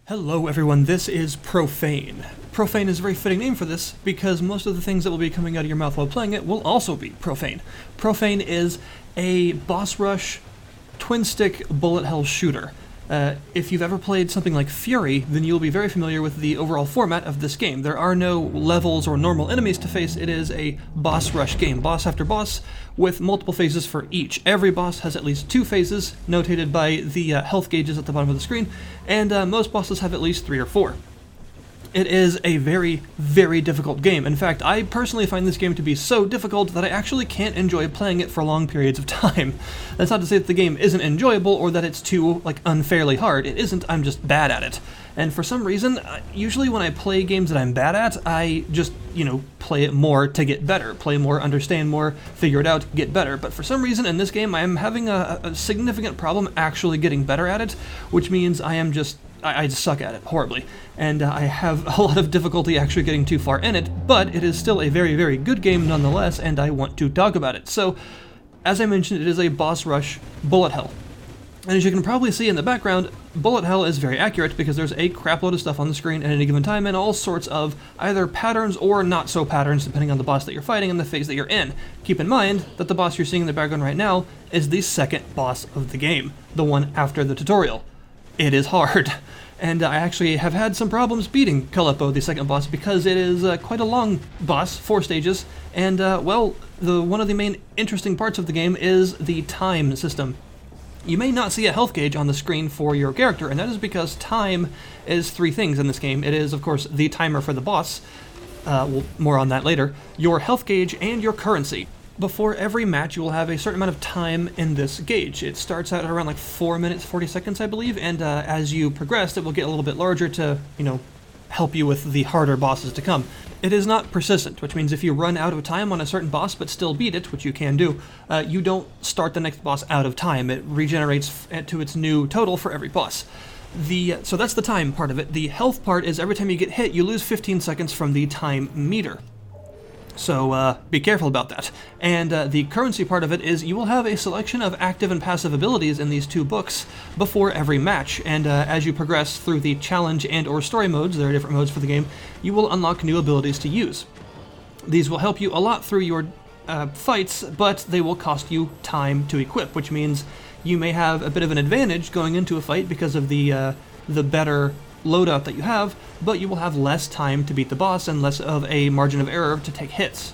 Hello everyone, this is Profane. Profane is a very fitting name for this because most of the things that will be coming out of your mouth while playing it will also be profane. Profane is a boss rush twin-stick bullet hell shooter. If you've ever played something like Furi, then you'll be very familiar with the overall format of this game. There are no levels or normal enemies to face. It is a boss rush game, boss after boss, with multiple phases for each. Every boss has at least 2 phases, notated by the health gauges at the bottom of the screen, and most bosses have at least 3 or 4. It is a very, very difficult game. In fact, I personally find this game to be so difficult that I actually can't enjoy playing it for long periods of time. That's not to say that the game isn't enjoyable or that it's too, unfairly hard. It isn't, I'm just bad at it. And for some reason, usually when I play games that I'm bad at, I just, play it more to get better. Play more, understand more, figure it out, get better. But for some reason in this game, I am having a significant problem actually getting better at it, which means I just suck at it horribly, and I have a lot of difficulty actually getting too far in it, but it is still a very, very good game nonetheless, and I want to talk about it. So, as I mentioned, it is a boss rush bullet hell. And as you can probably see in the background, bullet hell is very accurate because there's a crapload of stuff on the screen at any given time and all sorts of either patterns or not so patterns depending on the boss that you're fighting and the phase that you're in. Keep in mind that the boss you're seeing in the background right now is the second boss of the game, the one after the tutorial. It is hard, and I actually have had some problems beating Kalepo, the second boss, because it is quite a long boss, 4 stages, and one of the main interesting parts of the game is the time system. You may not see a health gauge on the screen for your character, and that is because time is 3 things in this game. It is, of course, the timer for the boss, more on that later, your health gauge, and your currency. Before every match, you will have a certain amount of time in this gauge. It starts out at around 4 minutes, 40 seconds, I believe, and as you progress, it will get a little bit larger to, help you with the harder bosses to come. It is not persistent, which means if you run out of time on a certain boss but still beat it, which you can do, you don't start the next boss out of time. It regenerates to its new total for every boss. So that's the time part of it. The health part is every time you get hit, you lose 15 seconds from the time meter. So be careful about that. And the currency part of it is you will have a selection of active and passive abilities in these 2 books before every match, and as you progress through the challenge and or story modes, there are different modes for the game, you will unlock new abilities to use. These will help you a lot through your fights, but they will cost you time to equip, which means you may have a bit of an advantage going into a fight because of the better loadout that you have, but you will have less time to beat the boss and less of a margin of error to take hits.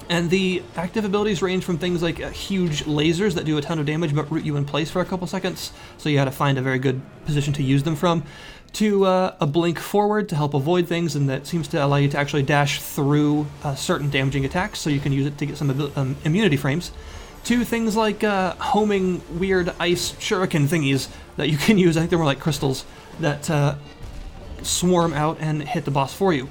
And the active abilities range from things like huge lasers that do a ton of damage but root you in place for a couple seconds, so you had to find a very good position to use them from, to a blink forward to help avoid things, and that seems to allow you to actually dash through certain damaging attacks, so you can use it to get some immunity frames, to things like homing weird ice shuriken thingies that you can use. I think they're more like crystals that swarm out and hit the boss for you.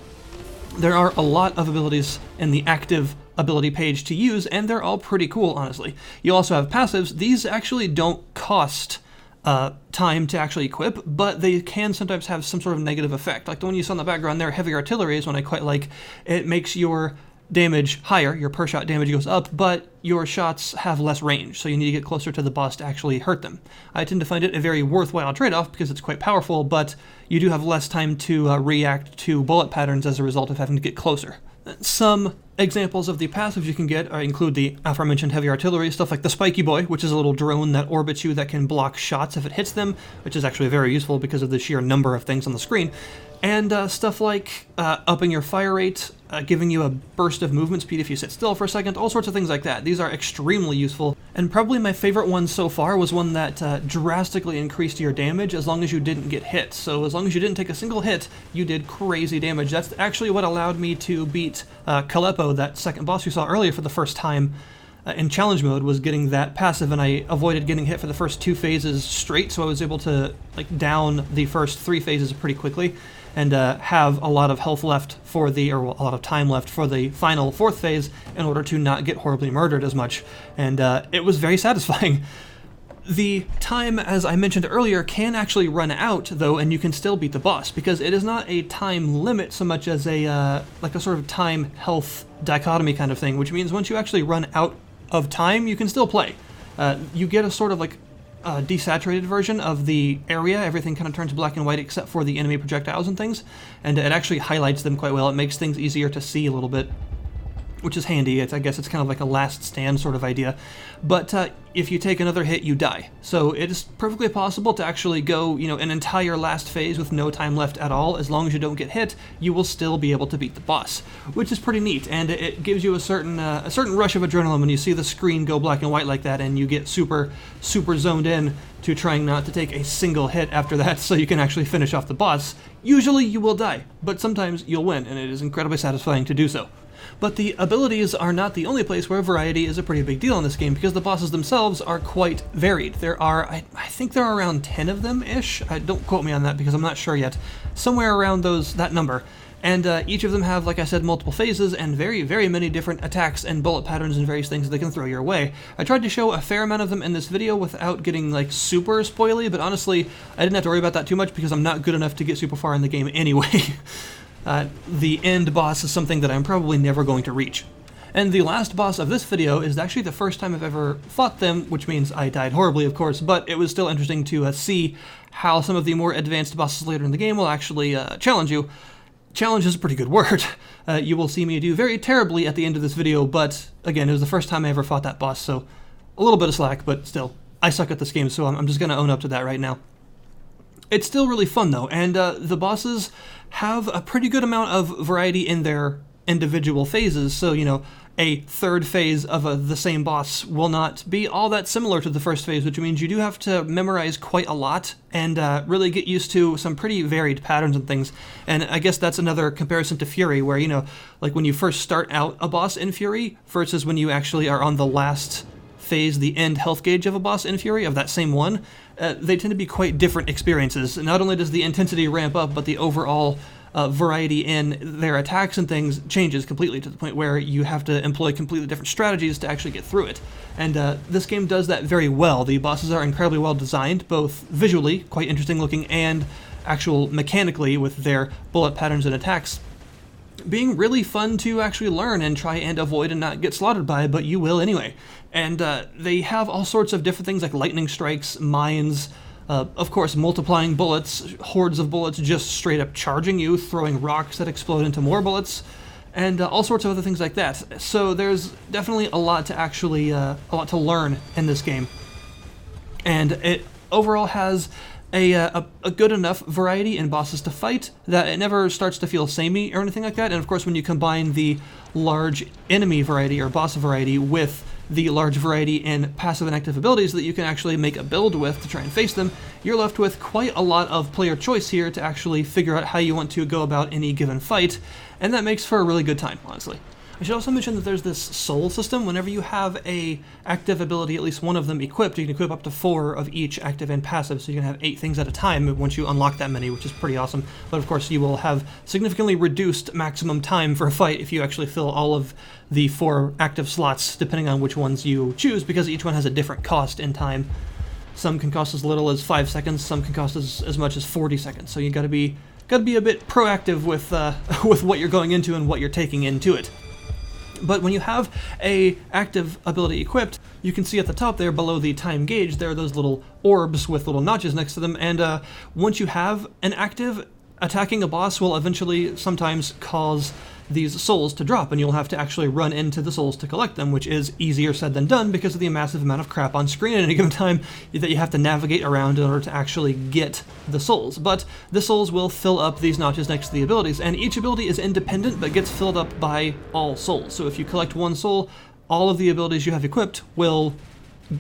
There are a lot of abilities in the active ability page to use, and they're all pretty cool, honestly. You also have passives. These actually don't cost time to actually equip, but they can sometimes have some sort of negative effect. Like the one you saw in the background there, heavy artillery, is one I quite like. It makes your damage higher, your per shot damage goes up, but your shots have less range, so you need to get closer to the boss to actually hurt them. I tend to find it a very worthwhile trade-off because it's quite powerful, but you do have less time to react to bullet patterns as a result of having to get closer. Some examples of the passives you can get include the aforementioned heavy artillery, stuff like the Spiky Boy, which is a little drone that orbits you that can block shots if it hits them, which is actually very useful because of the sheer number of things on the screen. And stuff like upping your fire rate, giving you a burst of movement speed if you sit still for a second, all sorts of things like that. These are extremely useful, and probably my favorite one so far was one that drastically increased your damage as long as you didn't get hit. So as long as you didn't take a single hit, you did crazy damage. That's actually what allowed me to beat Kalepo, that second boss you saw earlier, for the first time in challenge mode, was getting that passive, and I avoided getting hit for the first 2 phases straight, so I was able to down the first 3 phases pretty quickly and have a lot of health left a lot of time left for the final 4th phase in order to not get horribly murdered as much, and it was very satisfying. The time, as I mentioned earlier, can actually run out, though, and you can still beat the boss, because it is not a time limit so much as a sort of time-health dichotomy kind of thing, which means once you actually run out of time, you can still play. You get a sort of desaturated version of the area. Everything kind of turns black and white except for the enemy projectiles and things, and it actually highlights them quite well. It makes things easier to see a little bit, which is handy. I guess it's kind of like a last stand sort of idea. But if you take another hit, you die. So it is perfectly possible to actually go, an entire last phase with no time left at all. As long as you don't get hit, you will still be able to beat the boss, which is pretty neat. And it gives you a certain rush of adrenaline when you see the screen go black and white like that, and you get super zoned in to trying not to take a single hit after that, so you can actually finish off the boss. Usually you will die, but sometimes you'll win, and it is incredibly satisfying to do so. But the abilities are not the only place where variety is a pretty big deal in this game, because the bosses themselves are quite varied. There are, I think there are around 10 of them-ish. Don't quote me on that because I'm not sure yet. Somewhere around that number. And each of them have, like I said, multiple phases and very, very many different attacks and bullet patterns and various things they can throw your way. I tried to show a fair amount of them in this video without getting, super spoily, but honestly, I didn't have to worry about that too much because I'm not good enough to get super far in the game anyway. The end boss is something that I'm probably never going to reach. And the last boss of this video is actually the first time I've ever fought them, which means I died horribly, of course, but it was still interesting to see how some of the more advanced bosses later in the game will actually challenge you. Challenge is a pretty good word. You will see me do very terribly at the end of this video, but again, it was the first time I ever fought that boss, so a little bit of slack, but still, I suck at this game, so I'm just going to own up to that right now. It's still really fun, though, and the bosses have a pretty good amount of variety in their individual phases, so, a third phase of the same boss will not be all that similar to the first phase, which means you do have to memorize quite a lot and really get used to some pretty varied patterns and things. And I guess that's another comparison to Furi, where, like when you first start out a boss in Furi versus when you actually are on the last phase, the end health gauge of a boss in Furi, of that same one, they tend to be quite different experiences. Not only does the intensity ramp up, but the overall variety in their attacks and things changes completely, to the point where you have to employ completely different strategies to actually get through it. And this game does that very well. The bosses are incredibly well designed, both visually, quite interesting looking, and actual mechanically with their bullet patterns and attacks being really fun to actually learn and try and avoid and not get slaughtered by, but you will anyway. And they have all sorts of different things like lightning strikes, mines, of course multiplying bullets, hordes of bullets just straight up charging you, throwing rocks that explode into more bullets, and all sorts of other things like that. So there's definitely a lot to actually, a lot to learn in this game. And it overall has a good enough variety in bosses to fight that it never starts to feel samey or anything like that. And of course, when you combine the large enemy variety or boss variety with the large variety in passive and active abilities that you can actually make a build with to try and face them, you're left with quite a lot of player choice here to actually figure out how you want to go about any given fight, and that makes for a really good time, honestly. I should also mention that there's this soul system. Whenever you have a active ability, at least one of them equipped, you can equip up to 4 of each active and passive, so you can have 8 things at a time once you unlock that many, which is pretty awesome. But of course, you will have significantly reduced maximum time for a fight if you actually fill all of the 4 active slots, depending on which ones you choose, because each one has a different cost in time. Some can cost as little as 5 seconds, some can cost as much as 40 seconds, so you gotta be a bit proactive with with what you're going into and what you're taking into it. But when you have a active ability equipped, you can see at the top there below the time gauge, there are those little orbs with little notches next to them, and once you have an active, attacking a boss will eventually sometimes cause these souls to drop, and you'll have to actually run into the souls to collect them, which is easier said than done because of the massive amount of crap on screen at any given time that you have to navigate around in order to actually get the souls. But the souls will fill up these notches next to the abilities, and each ability is independent but gets filled up by all souls. So if you collect one soul, all of the abilities you have equipped will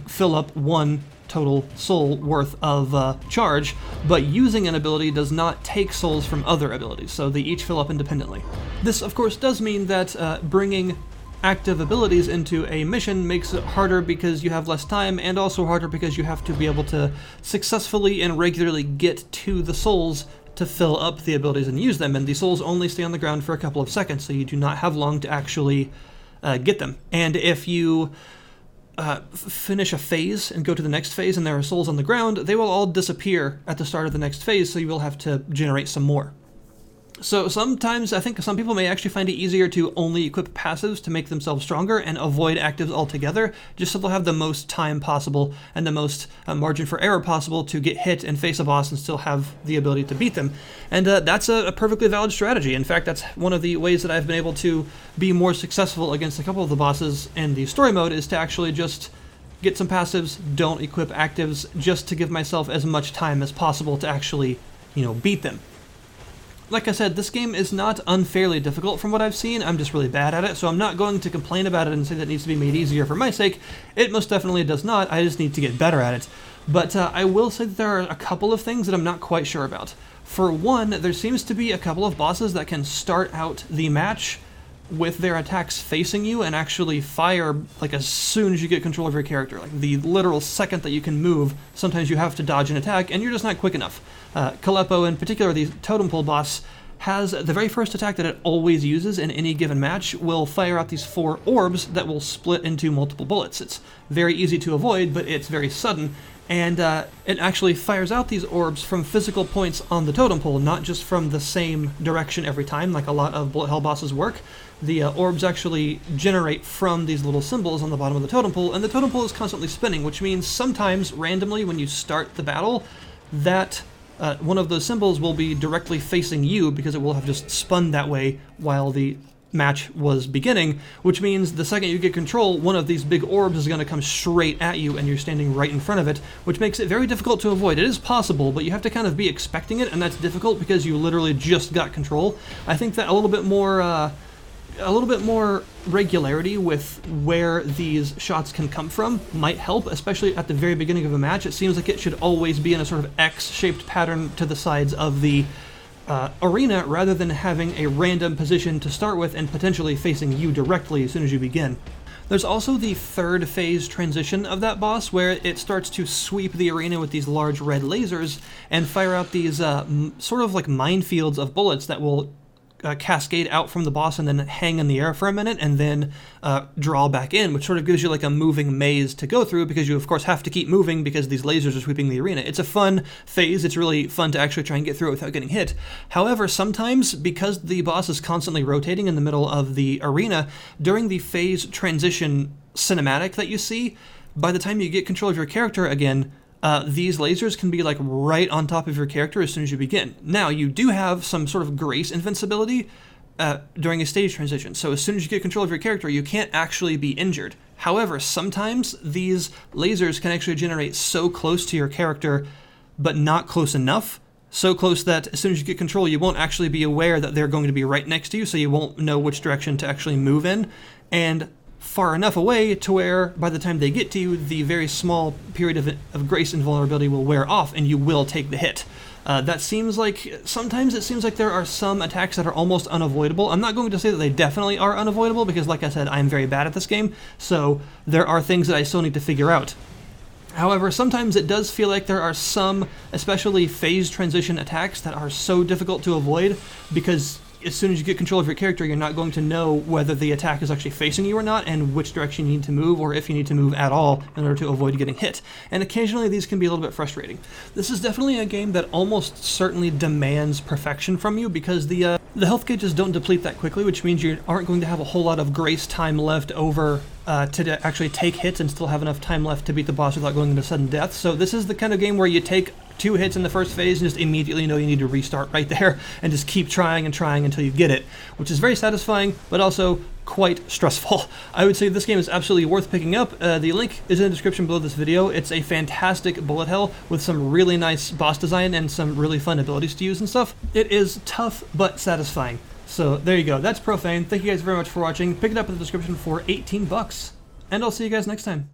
fill up one total soul worth of charge, but using an ability does not take souls from other abilities, so they each fill up independently. This, of course, does mean that bringing active abilities into a mission makes it harder because you have less time, and also harder because you have to be able to successfully and regularly get to the souls to fill up the abilities and use them, and the souls only stay on the ground for a couple of seconds, so you do not have long to actually get them. And if you finish a phase and go to the next phase and there are souls on the ground, they will all disappear at the start of the next phase, so you will have to generate some more. So sometimes I think some people may actually find it easier to only equip passives to make themselves stronger and avoid actives altogether, just so they'll have the most time possible and the most margin for error possible to get hit and face a boss and still have the ability to beat them. And that's a perfectly valid strategy. In fact, that's one of the ways that I've been able to be more successful against a couple of the bosses in the story mode, is to actually just get some passives, don't equip actives, just to give myself as much time as possible to actually, beat them. Like I said, this game is not unfairly difficult from what I've seen. I'm just really bad at it, so I'm not going to complain about it and say that it needs to be made easier for my sake. It most definitely does not. I just need to get better at it. But I will say that there are a couple of things that I'm not quite sure about. For one, there seems to be a couple of bosses that can start out the match with their attacks facing you and actually fire like as soon as you get control of your character. Like the literal second that you can move, sometimes you have to dodge an attack and you're just not quick enough. Kalepo, in particular, the totem pole boss, has the very first attack that it always uses in any given match will fire out these 4 orbs that will split into multiple bullets. It's very easy to avoid, but it's very sudden, and it actually fires out these orbs from physical points on the totem pole, not just from the same direction every time like a lot of bullet hell bosses work. The orbs actually generate from these little symbols on the bottom of the totem pole, and the totem pole is constantly spinning, which means sometimes randomly when you start the battle, that one of those symbols will be directly facing you because it will have just spun that way while the match was beginning, which means the second you get control, one of these big orbs is going to come straight at you and you're standing right in front of it, which makes it very difficult to avoid. It is possible, but you have to kind of be expecting it, and that's difficult because you literally just got control. I think that a little bit more regularity with where these shots can come from might help, especially at the very beginning of a match. It seems like it should always be in a sort of X-shaped pattern to the sides of the arena, rather than having a random position to start with and potentially facing you directly as soon as you begin. There's also the third phase transition of that boss, where it starts to sweep the arena with these large red lasers and fire out these sort of like minefields of bullets that will cascade out from the boss and then hang in the air for a minute and then draw back in, which sort of gives you like a moving maze to go through, because you of course have to keep moving because these lasers are sweeping the arena. It's a fun phase. It's really fun to actually try and get through it without getting hit. However, sometimes because the boss is constantly rotating in the middle of the arena, during the phase transition cinematic that you see, by the time you get control of your character again, these lasers can be like right on top of your character as soon as you begin. Now, you do have some sort of grace invincibility during a stage transition, so as soon as you get control of your character, you can't actually be injured. However, sometimes these lasers can actually generate so close to your character, but not close enough, so close that as soon as you get control, you won't actually be aware that they're going to be right next to you, so you won't know which direction to actually move in, and far enough away to where by the time they get to you, the very small period of grace invulnerability will wear off and you will take the hit. That seems like, sometimes it seems like there are some attacks that are almost unavoidable. I'm not going to say that they definitely are unavoidable because, like I said, I'm very bad at this game, so there are things that I still need to figure out. However, sometimes it does feel like there are some, especially phase transition attacks, that are so difficult to avoid because as soon as you get control of your character, you're not going to know whether the attack is actually facing you or not and which direction you need to move, or if you need to move at all in order to avoid getting hit. And occasionally these can be a little bit frustrating. This is definitely a game that almost certainly demands perfection from you because the health gauges don't deplete that quickly, which means you aren't going to have a whole lot of grace time left over to actually take hits and still have enough time left to beat the boss without going into sudden death. So this is the kind of game where you take 2 hits in the first phase and just immediately know you need to restart right there and just keep trying and trying until you get it, which is very satisfying, but also quite stressful. I would say this game is absolutely worth picking up. The link is in the description below this video. It's a fantastic bullet hell with some really nice boss design and some really fun abilities to use and stuff. It is tough but satisfying. So there you go. That's Profane. Thank you guys very much for watching. Pick it up in the description for $18, and I'll see you guys next time.